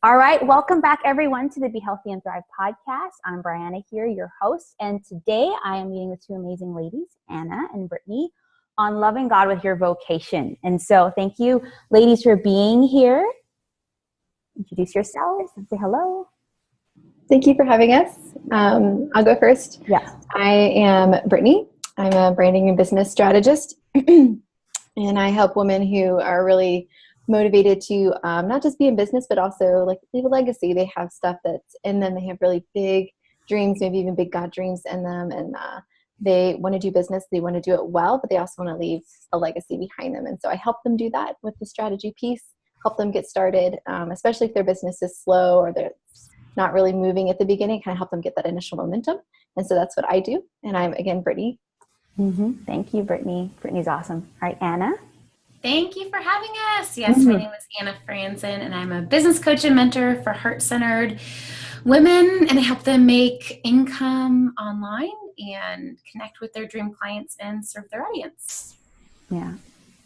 All right, welcome back everyone to the Be Healthy and Thrive podcast. I'm Brianna here, your host, and today I am meeting with two amazing ladies, Anna and Brittany, on loving God with your vocation. And so thank you, ladies, for being here. Introduce yourselves and say hello. Thank you for having us. I'll go first. Yeah. I am Brittany. I'm a branding and business strategist, and I help women who are really motivated to not just be in business, but also like leave a legacy. They have stuff that's in them. They have really big dreams, maybe even big God dreams in them, and they want to do business. They want to do it well, but they also want to leave a legacy behind them. And so I help them do that with the strategy piece, help them get started, especially if their business is slow or they're not really moving at the beginning, kind of help them get that initial momentum. And so that's what I do. And I'm, again, Brittany. Thank you, Brittany. Brittany's awesome. All right, Anna. Thank you for having us. Yes, my name is Anna Franzen, and I'm a business coach and mentor for heart-centered women, and I help them make income online and connect with their dream clients and serve their audience. Yeah,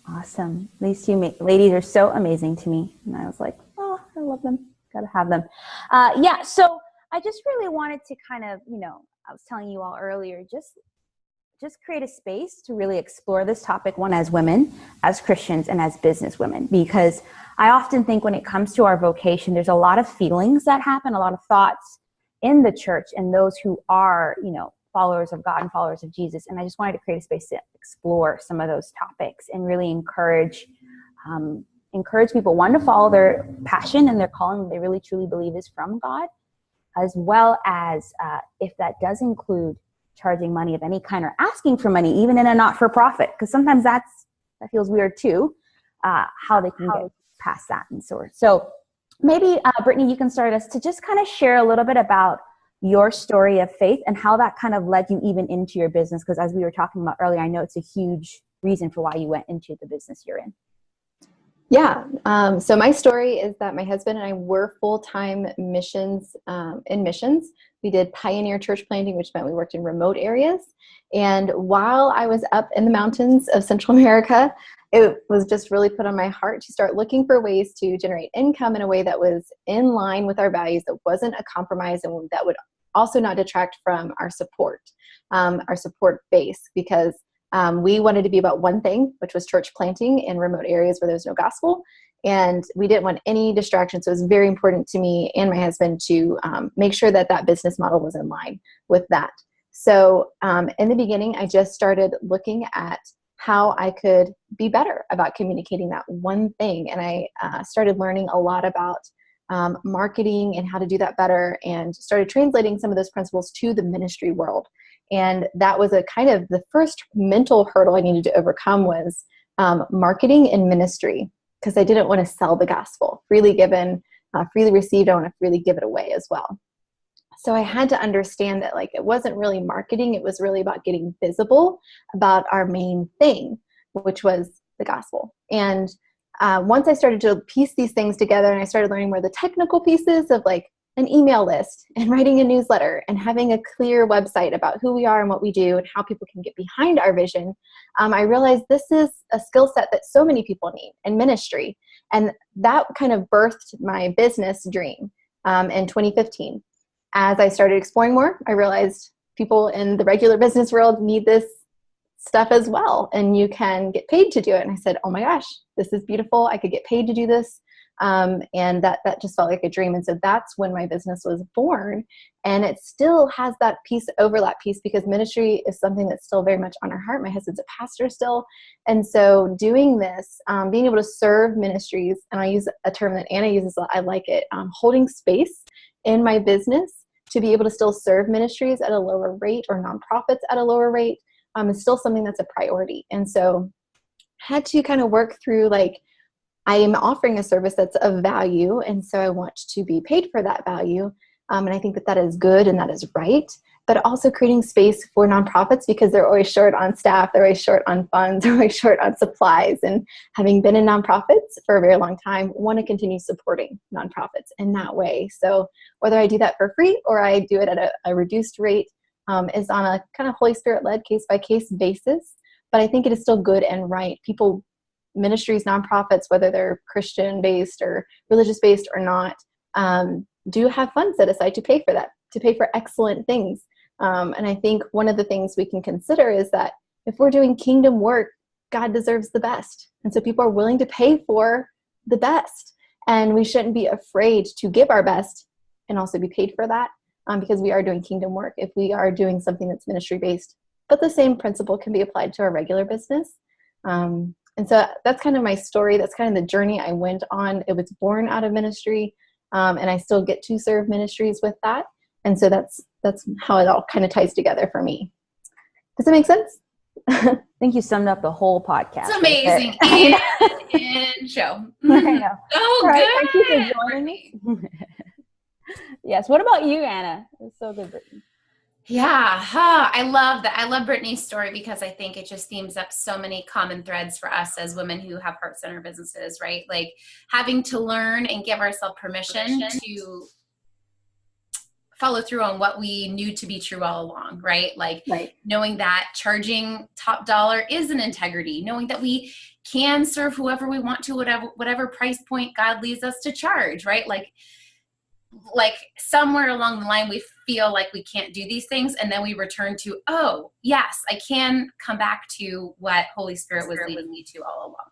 awesome. These two ladies are so amazing to me, and I was like, oh, I love them. Gotta have them. So I just really wanted to kind of, I was telling you all earlier, just create a space to really explore this topic, one, as women, as Christians, and as business women, because I often think when it comes to our vocation, there's a lot of feelings that happen, a lot of thoughts in the church and those who are, followers of God and followers of Jesus. And I just wanted to create a space to explore some of those topics and really encourage people, one, to follow their passion and their calling that they really truly believe is from God, as well as if that does include charging money of any kind or asking for money, even in a not-for-profit, because sometimes that feels weird too, how they can get past that and so on. So maybe, Brittany, you can start us to just kind of share a little bit about your story of faith and how that kind of led you even into your business, because as we were talking about earlier, I know it's a huge reason for why you went into the business you're in. Yeah. So my story is that my husband and I were full-time missions in missions. We did pioneer church planting, which meant we worked in remote areas. And while I was up in the mountains of Central America, it was just really put on my heart to start looking for ways to generate income in a way that was in line with our values, that wasn't a compromise, and that would also not detract from our support base, because we wanted to be about one thing, which was church planting in remote areas where there's no gospel. And we didn't want any distractions. So it was very important to me and my husband to make sure that that business model was in line with that. So in the beginning, I just started looking at how I could be better about communicating that one thing. And I started learning a lot about marketing and how to do that better, and started translating some of those principles to the ministry world. And that was a kind of the first mental hurdle I needed to overcome, was marketing and ministry, because I didn't want to sell the gospel. Freely given, freely received, I want to freely give it away as well. So I had to understand that it wasn't really marketing, it was really about getting visible about our main thing, which was the gospel. And once I started to piece these things together, and I started learning more the technical pieces of an email list and writing a newsletter and having a clear website about who we are and what we do and how people can get behind our vision, I realized this is a skill set that so many people need in ministry. And that kind of birthed my business dream in 2015. As I started exploring more, I realized people in the regular business world need this stuff as well, and you can get paid to do it. And I said, oh my gosh, this is beautiful. I could get paid to do this. And that just felt like a dream. And so that's when my business was born. And it still has that overlap piece, because ministry is something that's still very much on our heart. My husband's a pastor still. And so doing this, being able to serve ministries, and I use a term that Anna uses, I like it, holding space in my business to be able to still serve ministries at a lower rate, or nonprofits at a lower rate, is still something that's a priority. And so I had to kind of work through, I am offering a service that's of value, and so I want to be paid for that value. And I think that is good and that is right. But also creating space for nonprofits, because they're always short on staff, they're always short on funds, they're always short on supplies. And having been in nonprofits for a very long time, want to continue supporting nonprofits in that way. So whether I do that for free or I do it at a reduced rate is on a kind of Holy Spirit-led case-by-case basis. But I think it is still good and right. Ministries, nonprofits, whether they're Christian-based or religious-based or not, do have funds set aside to pay for that, to pay for excellent things. And I think one of the things we can consider is that if we're doing kingdom work, God deserves the best. And so people are willing to pay for the best. And we shouldn't be afraid to give our best and also be paid for that, because we are doing kingdom work if we are doing something that's ministry-based. But the same principle can be applied to our regular business. And so that's kind of my story. That's kind of the journey I went on. It was born out of ministry, and I still get to serve ministries with that. And so that's how it all kind of ties together for me. Does that make sense? I think you summed up the whole podcast. It's amazing. Right and show. I know. Oh, All right, good. thank you for joining me. Yes. What about you, Anna? It was so good, Brittany. Yeah, I love that. I love Brittany's story because I think it just themes up so many common threads for us as women who have heart-centered businesses, right? Like having to learn and give ourselves permission to follow through on what we knew to be true all along, right? Like knowing that charging top dollar is an integrity, knowing that we can serve whoever we want to, whatever price point God leads us to charge, right? Like somewhere along the line, we feel like we can't do these things. And then we return to, oh, yes, I can come back to what Holy Spirit was leading me to all along.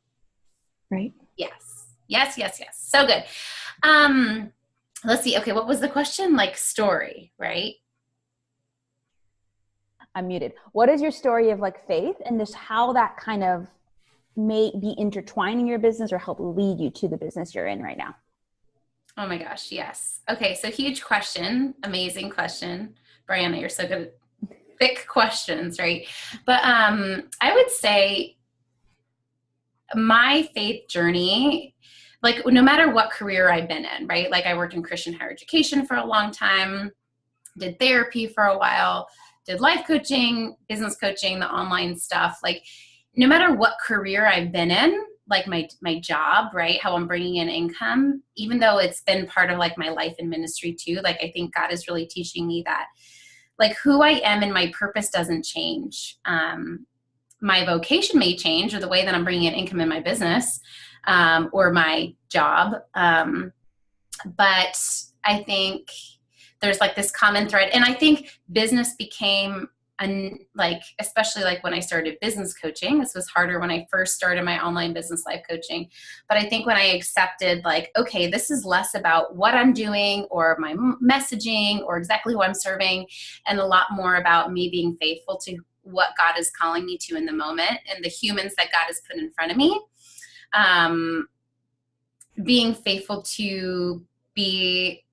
Right. Yes. Yes, yes, yes. So good. Let's see. Okay. What was the question? Like story, right? I'm muted. What is your story of like faith and just how that kind of may be intertwining your business or help lead you to the business you're in right now? Oh my gosh. Yes. Okay. So huge question. Amazing question. Brianna, you're so good at thick questions, right? But I would say my faith journey, like no matter what career I've been in, right? Like I worked in Christian higher education for a long time, did therapy for a while, did life coaching, business coaching, the online stuff. Like no matter what career I've been in, like my job, right? How I'm bringing in income, even though it's been part of like my life and ministry too. Like I think God is really teaching me that like who I am and my purpose doesn't change. My vocation may change, or the way that I'm bringing in income in my business, or my job. But I think there's like this common thread, and I think business became especially like when I started business coaching, this was harder when I first started my online business life coaching. But I think when I accepted like, okay, this is less about what I'm doing or my messaging or exactly who I'm serving, and a lot more about me being faithful to what God is calling me to in the moment and the humans that God has put in front of me. Being faithful to be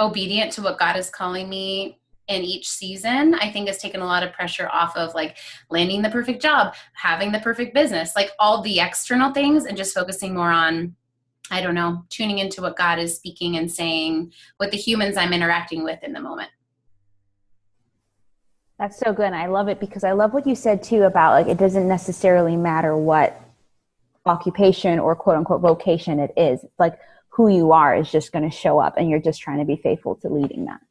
obedient to what God is calling me in each season, I think has taken a lot of pressure off of like landing the perfect job, having the perfect business, like all the external things, and just focusing more on, I don't know, tuning into what God is speaking and saying with the humans I'm interacting with in the moment. That's so good. And I love it because I love what you said too about like, it doesn't necessarily matter what occupation or quote unquote vocation it is. It's like who you are is just going to show up, and you're just trying to be faithful to leading that.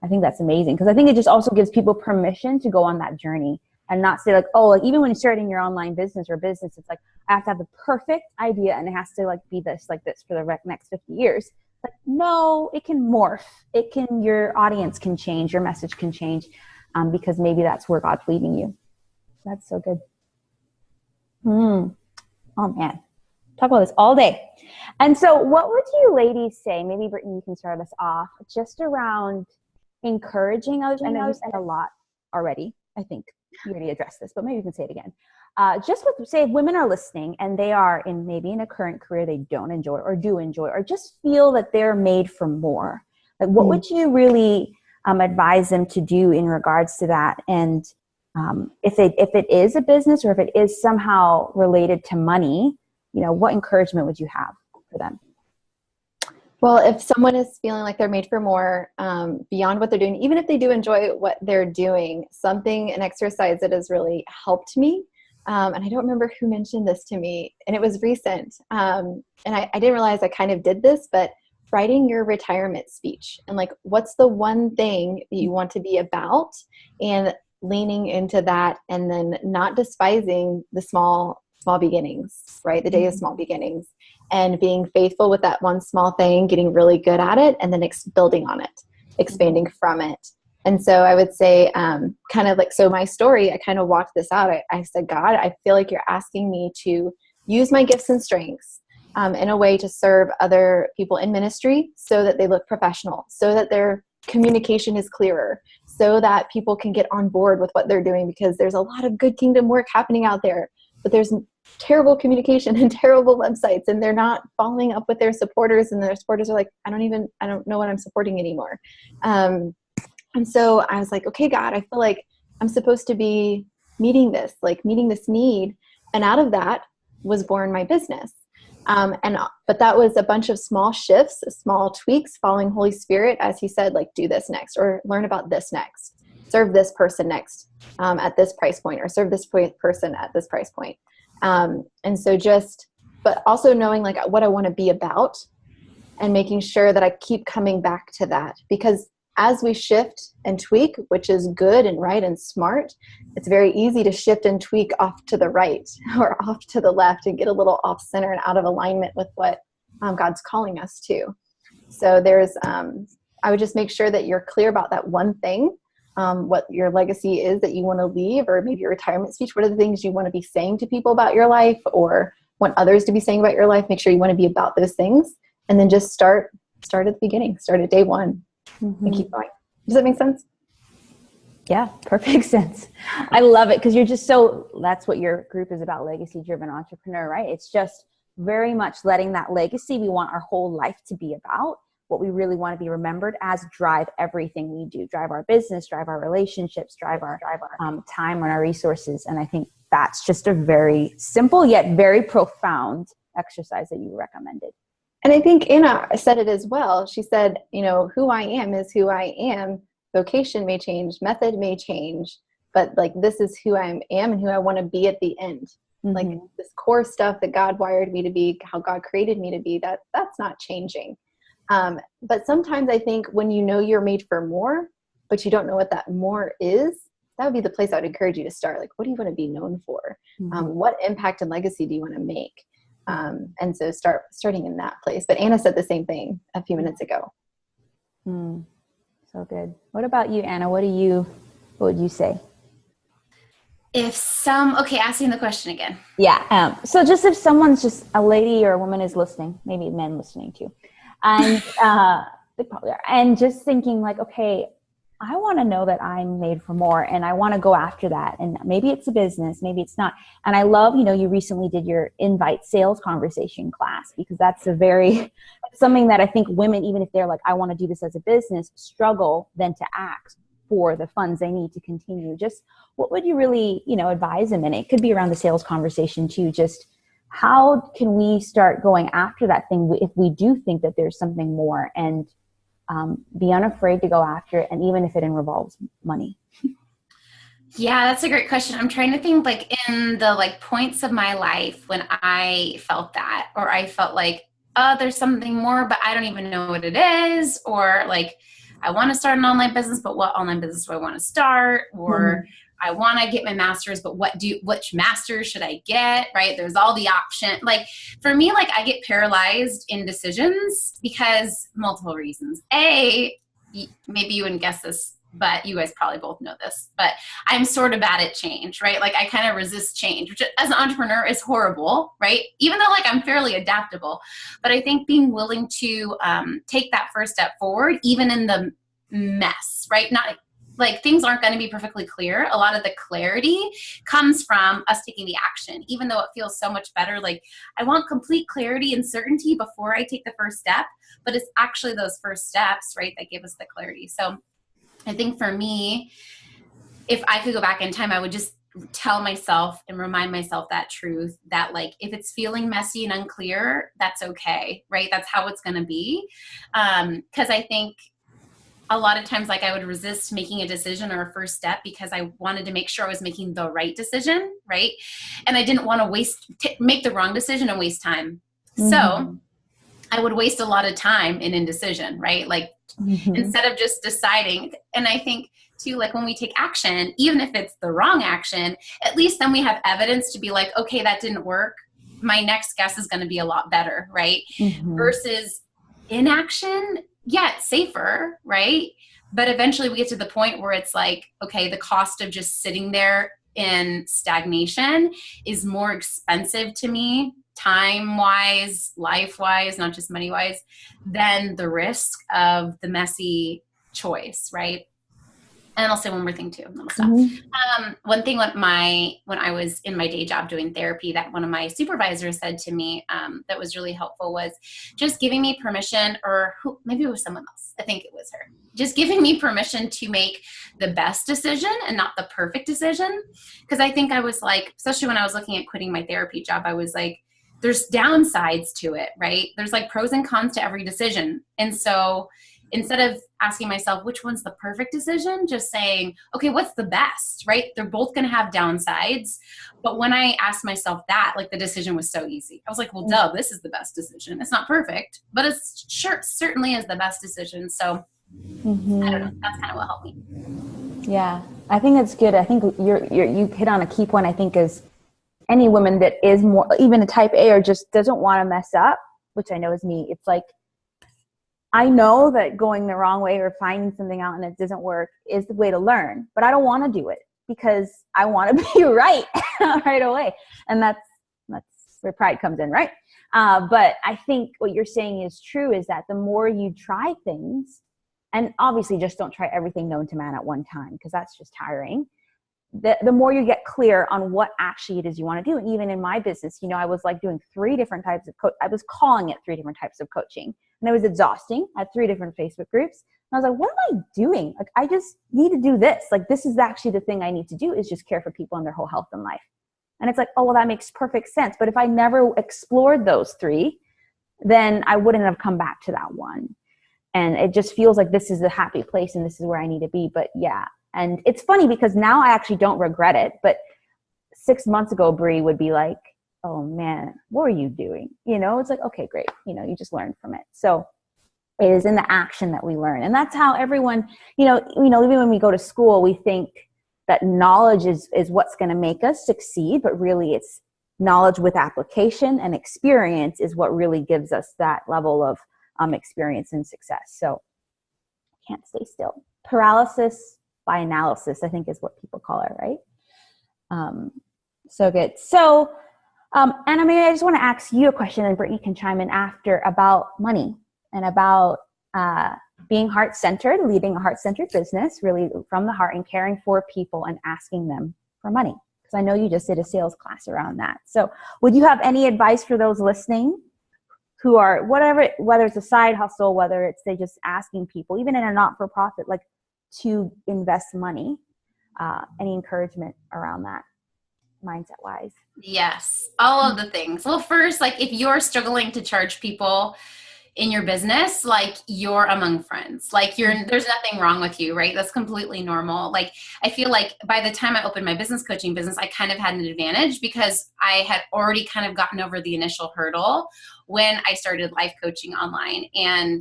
I think that's amazing because I think it just also gives people permission to go on that journey and not say like, oh, like even when you're starting your online business or business, it's like, I have to have the perfect idea and it has to like be this, like this for the next 50 years. Like, no, it can morph. Your audience can change, your message can change, because maybe that's where God's leading you. That's so good. Oh man, talk about this all day. And so what would you ladies say, maybe Brittany, you can start us off just around encouraging others. I know you said a lot already. I think you already addressed this, but maybe you can say it again. Just with, say, if women are listening and they are maybe in a current career they don't enjoy or do enjoy, or just feel that they're made for more. Like, what would you really advise them to do in regards to that? And if it is a business or if it is somehow related to money, what encouragement would you have for them? Well, if someone is feeling like they're made for more, beyond what they're doing, even if they do enjoy what they're doing, an exercise that has really helped me, and I don't remember who mentioned this to me, and it was recent, and I didn't realize I kind of did this, but writing your retirement speech and like, what's the one thing that you want to be about, and leaning into that, and then not despising the small small beginnings, right? The day of small beginnings, and being faithful with that one small thing, getting really good at it, and then building on it, expanding from it. And so I would say, kind of like, so my story, I kind of walked this out. I said, God, I feel like you're asking me to use my gifts and strengths in a way to serve other people in ministry so that they look professional, so that their communication is clearer, so that people can get on board with what they're doing, because there's a lot of good kingdom work happening out there, but there's terrible communication and terrible websites, and they're not following up with their supporters, and their supporters are like, I don't know what I'm supporting anymore. And so I was like, okay, God, I feel like I'm supposed to be meeting this need. And out of that was born my business. But that was a bunch of small shifts, small tweaks, following Holy Spirit as he said, like, do this next, or learn about this next, serve this person next at this price point, or serve this person at this price point. And so but also knowing like what I want to be about, and making sure that I keep coming back to that, because as we shift and tweak, which is good and right and smart, it's very easy to shift and tweak off to the right or off to the left and get a little off center and out of alignment with what God's calling us to. So I would just make sure that you're clear about that one thing, what your legacy is that you want to leave, or maybe your retirement speech. What are the things you want to be saying to people about your life, or want others to be saying about your life? Make sure you want to be about those things, and then just start at the beginning, start at day one. And keep going. Does that make sense? Yeah, perfect sense. I love it, because you're just that's what your group is about, legacy driven entrepreneur, right? It's just very much letting that legacy we want our whole life to be about, what we really want to be remembered as, drive everything we do, drive our business, drive our relationships, drive our time and our resources. And I think that's just a very simple yet very profound exercise that you recommended. And I think Anna said it as well. She said, who I am is who I am. Vocation may change, method may change, but like, this is who I am and who I want to be at the end. Mm-hmm. Like this core stuff that God wired me to be, how God created me to be, that's not changing. But sometimes I think when you're made for more, but you don't know what that more is, that would be the place I would encourage you to start. Like, what do you want to be known for? Mm-hmm. What impact and legacy do you want to make? And so starting in that place. But Anna said the same thing a few minutes ago. So good. What about you, Anna? What would you say? Asking the question again. Yeah. So just if someone's just a lady or a woman is listening, maybe men listening too, and they probably are, and just thinking like, okay, I want to know that I'm made for more, and I want to go after that. And maybe it's a business, maybe it's not. And I love, you recently did your invite sales conversation class, because that's something that I think women, even if they're like, I want to do this as a business, struggle then to act for the funds they need to continue. Just what would you really, advise them? And it could be around the sales conversation too. Just how can we start going after that thing if we do think that there's something more, and be unafraid to go after it, and even if it involves money? Yeah, that's a great question. I'm trying to think like in the points of my life when I felt that, or I felt like, oh, there's something more, but I don't even know what it is, or like, I want to start an online business, but what online business do I want to start? Or I want to get my master's, but which master's should I get? Right? There's all the option. Like for me, I get paralyzed in decisions because multiple reasons. A, maybe you wouldn't guess this, but you guys probably both know this, but I'm sort of bad at change, right? Like I kind of resist change, which as an entrepreneur is horrible, right? Even though I'm fairly adaptable, but I think being willing to take that first step forward, even in the mess, right? Not things aren't going to be perfectly clear. A lot of the clarity comes from us taking the action, even though it feels so much better. I want complete clarity and certainty before I take the first step, but it's actually those first steps, right, that give us the clarity. So I think for me, if I could go back in time, I would just tell myself and remind myself that truth, that if it's feeling messy and unclear, that's okay, right? That's how it's going to be. Because I think a lot of times, I would resist making a decision or a first step because I wanted to make sure I was making the right decision, right? And I didn't want to make the wrong decision and waste time. Mm-hmm. So I would waste a lot of time in indecision, right? Like instead of just deciding. And I think too, like when we take action, even if it's the wrong action, at least then we have evidence to be like, okay, that didn't work. My next guess is going to be a lot better, right? Versus inaction, yeah, it's safer, right? But eventually we get to the point where it's like, okay, the cost of just sitting there in stagnation is more expensive to me, time-wise, life-wise, not just money-wise, than the risk of the messy choice, right? And I'll say one more thing too, and then we'll stop. One thing when I was in my day job doing therapy, that one of my supervisors said to me that was really helpful was just giving me permission, or maybe it was someone else. I think it was her. Just giving me permission to make the best decision and not the perfect decision. Because I think I was like, especially when I was looking at quitting my therapy job, I was like, there's downsides to it, right? There's like pros and cons to every decision. And so instead of asking myself, which one's the perfect decision, just saying, okay, what's the best, right? They're both going to have downsides. But when I asked myself that, like the decision was so easy. I was like, well, duh, this is the best decision. It's not perfect, but it's certainly is the best decision. So I don't know. That's kind of what helped me. Yeah, I think that's good. I think you hit on a key point, I think, is any woman that is more, even a type A, or just doesn't want to mess up, which I know is me. It's like, I know that going the wrong way or finding something out and it doesn't work is the way to learn, but I don't want to do it because I want to be right right away. And that's where pride comes in, right? But I think what you're saying is true, is that the more you try things, and obviously just don't try everything known to man at one time, because that's just tiring. The more you get clear on what actually it is you want to do. And even in my business, I was like doing 3 different types of I was calling it 3 different types of coaching. And it was exhausting. I had 3 different Facebook groups. And I was like, what am I doing? Like, I just need to do this. Like, this is actually the thing I need to do, is just care for people and their whole health and life. And it's like, oh, well, that makes perfect sense. But if I never explored those 3, then I wouldn't have come back to that one. And it just feels like this is a happy place and this is where I need to be. But yeah. And it's funny because now I actually don't regret it. But 6 months ago, Bree would be like, oh man, what are you doing? It's like, okay, great. You just learned from it. So it is in the action that we learn. And that's how everyone, even when we go to school, we think that knowledge is what's going to make us succeed. But really it's knowledge with application, and experience is what really gives us that level of experience and success. So can't stay still. Paralysis by analysis, I think, is what people call it, right? So good. So, Anna, maybe I just want to ask you a question, and Brittany can chime in after, about money and about being heart-centered, leading a heart-centered business, really from the heart, and caring for people and asking them for money. Because I know you just did a sales class around that. So would you have any advice for those listening who are, whether it's a side hustle, whether it's they just asking people, even in a not-for-profit, like, to invest money? Any encouragement around that, mindset wise? Yes, all of the things. Well, first, like, if you're struggling to charge people in your business, like, you're among friends, like, there's nothing wrong with you, right? That's completely normal. Like, I feel like by the time I opened my business coaching business, I kind of had an advantage because I had already kind of gotten over the initial hurdle when I started life coaching online. And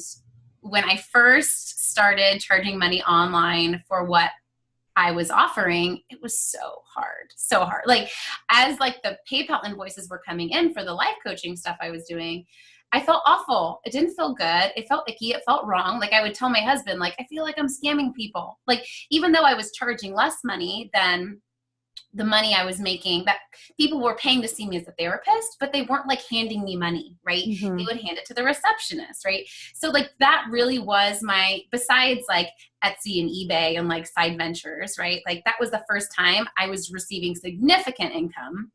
when I first started charging money online for what I was offering, it was so hard. Like, as like the PayPal invoices were coming in for the life coaching stuff I was doing, I felt awful. It didn't feel good. It felt icky. It felt wrong. Like, I would tell my husband, like, I feel like I'm scamming people. Like, even though I was charging less money than the money I was making, that people were paying to see me as a therapist, but they weren't like handing me money, right? Mm-hmm. They would hand it to the receptionist, right? So like, that really was besides like Etsy and eBay and like side ventures, right? Like, that was the first time I was receiving significant income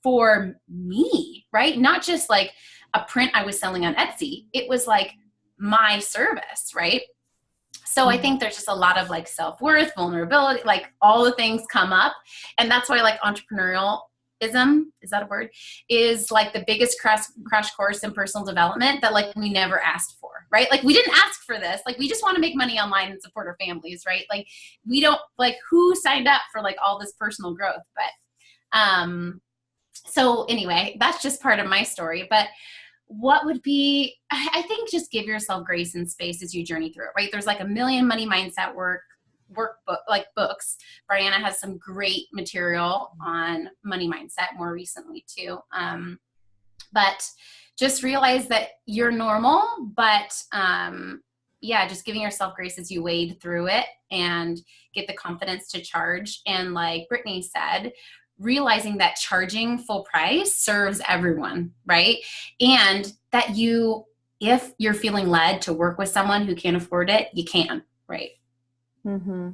for me, right? Not just like a print I was selling on Etsy. It was like my service, right? So I think there's just a lot of like self-worth, vulnerability, like all the things come up. And that's why like entrepreneurialism, is that a word, is like the biggest crash course in personal development that like we never asked for, right? Like, we didn't ask for this. Like, we just want to make money online and support our families, right? Like, we don't, like, who signed up for like all this personal growth? But so anyway, that's just part of my story. But what would be, I think just give yourself grace and space as you journey through it, right? There's like a million money mindset workbook, like books. Brianna has some great material on money mindset more recently too. But just realize that you're normal, but yeah, just giving yourself grace as you wade through it and get the confidence to charge. And like Brittany said, realizing that charging full price serves everyone, right? And that if you're feeling led to work with someone who can't afford it, you can, right? Mm-hmm.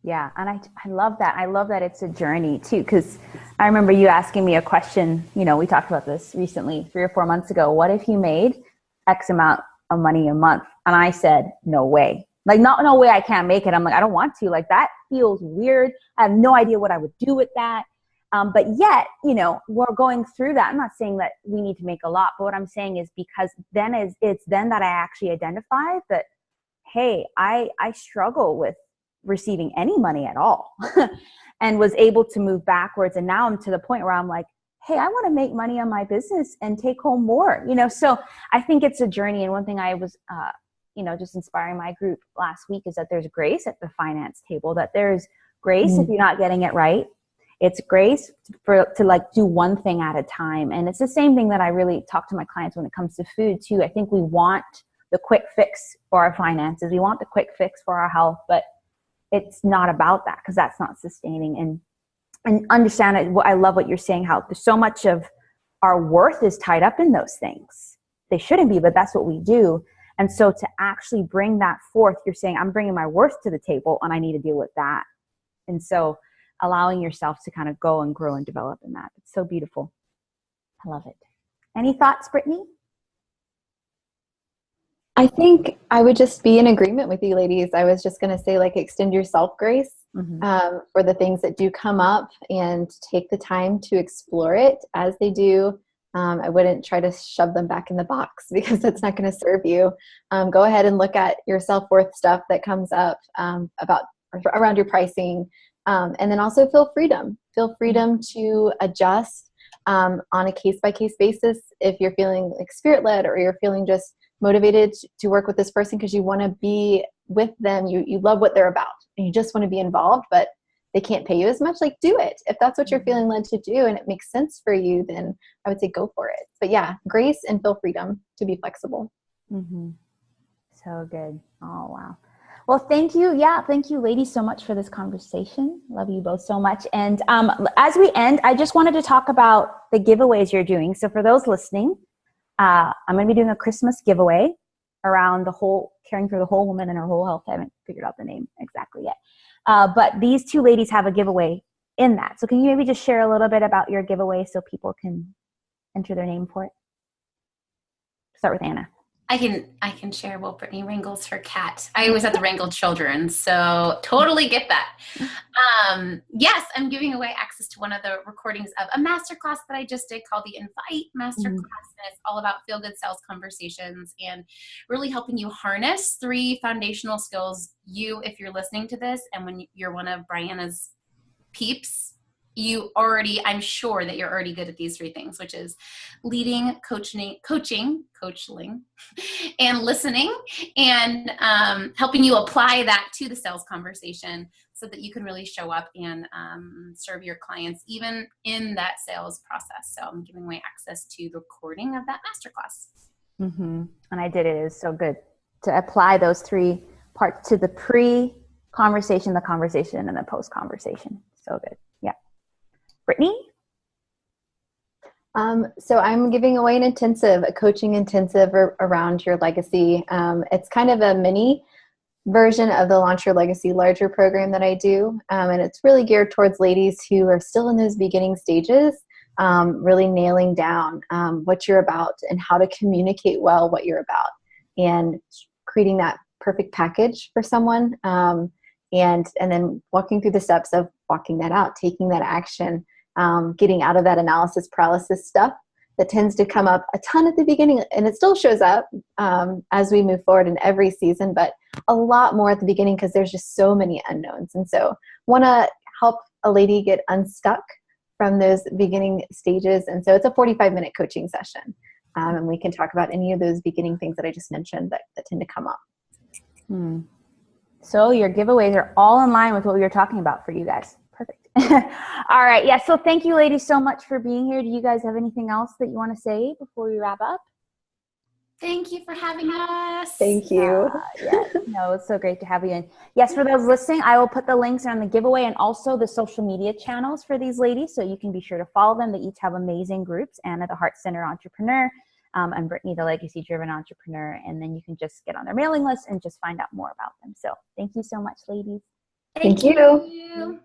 Yeah. And I love that. I love that it's a journey too, because I remember you asking me a question, we talked about this recently, 3 or 4 months ago. What if you made X amount of money a month? And I said, no way. Like, no way I can't make it. I'm like, I don't want to. Like, that feels weird. I have no idea what I would do with that. But yet, we're going through that. I'm not saying that we need to make a lot, but what I'm saying is because it's then that I actually identified that, hey, I struggle with receiving any money at all and was able to move backwards. And now I'm to the point where I'm like, hey, I want to make money on my business and take home more, so I think it's a journey. And one thing I was, just inspiring my group last week is that there's grace at the finance table, that there's grace if you're not getting it right. It's grace to like do one thing at a time. And it's the same thing that I really talk to my clients when it comes to food too. I think we want the quick fix for our finances. We want the quick fix for our health, but it's not about that, because that's not sustaining. And understand it. I love what you're saying, how there's so much of our worth is tied up in those things. They shouldn't be, but that's what we do. And so to actually bring that forth, you're saying, I'm bringing my worth to the table and I need to deal with that. And so allowing yourself to kind of go and grow and develop in that. It's so beautiful. I love it. Any thoughts, Brittany? I think I would just be in agreement with you ladies. I was just going to say, like, extend yourself grace for the things that do come up and take the time to explore it as they do. I wouldn't try to shove them back in the box, because that's not going to serve you. Go ahead and look at your self-worth stuff that comes up around your pricing. And then also feel freedom to adjust on a case-by-case basis. If you're feeling like spirit-led, or you're feeling just motivated to work with this person because you want to be with them, you love what they're about, and you just want to be involved, but they can't pay you as much, like, do it. If that's what you're feeling led to do and it makes sense for you, then I would say go for it. But yeah, grace and feel freedom to be flexible. Mm-hmm. So good. Oh, wow. Well, thank you. Yeah. Thank you, ladies, so much for this conversation. Love you both so much. And as we end, I just wanted to talk about the giveaways you're doing. So for those listening, I'm going to be doing a Christmas giveaway around caring for the whole woman and her whole health. I haven't figured out the name exactly yet. But these two ladies have a giveaway in that. So can you maybe just share a little bit about your giveaway so people can enter their name for it? Start with Anna. I can share. Well, Brittany wrangles her cat. I was at the Wrangled Children, so totally get that. Yes, I'm giving away access to one of the recordings of a masterclass that I just did called the Invite Masterclass. And it's all about feel-good sales conversations and really helping you harness 3 foundational skills. If you're listening to this and when you're one of Brianna's peeps, I'm sure that you're already good at these 3 things, which is leading, coaching, and listening, and helping you apply that to the sales conversation so that you can really show up and serve your clients even in that sales process. So I'm giving away access to the recording of that masterclass. Mm-hmm. And I did it. It is so good to apply those 3 parts to the pre-conversation, the conversation, and the post-conversation. So good. Yeah. Brittany? So I'm giving away a coaching intensive around your legacy. It's kind of a mini version of the Launch Your Legacy Larger program that I do. And it's really geared towards ladies who are still in those beginning stages, really nailing down what you're about and how to communicate well what you're about, and creating that perfect package for someone. And then walking through the steps of walking that out, taking that action, getting out of that analysis paralysis stuff that tends to come up a ton at the beginning, and it still shows up as we move forward in every season, but a lot more at the beginning because there's just so many unknowns. And so want to help a lady get unstuck from those beginning stages. And so it's a 45-minute coaching session. And we can talk about any of those beginning things that I just mentioned that tend to come up. So your giveaways are all in line with what we were talking about for you guys. Perfect. All right. Yeah. So thank you, ladies, so much for being here. Do you guys have anything else that you want to say before we wrap up? Thank you for having us. Thank you. Yes. No, it's so great to have you. And yes, for those listening, I will put the links on the giveaway and also the social media channels for these ladies. So you can be sure to follow them. They each have amazing groups. Anna, the Heart Center Entrepreneur, and Brittany, the Legacy Driven Entrepreneur. And then you can just get on their mailing list and just find out more about them. So thank you so much, ladies. Thank you.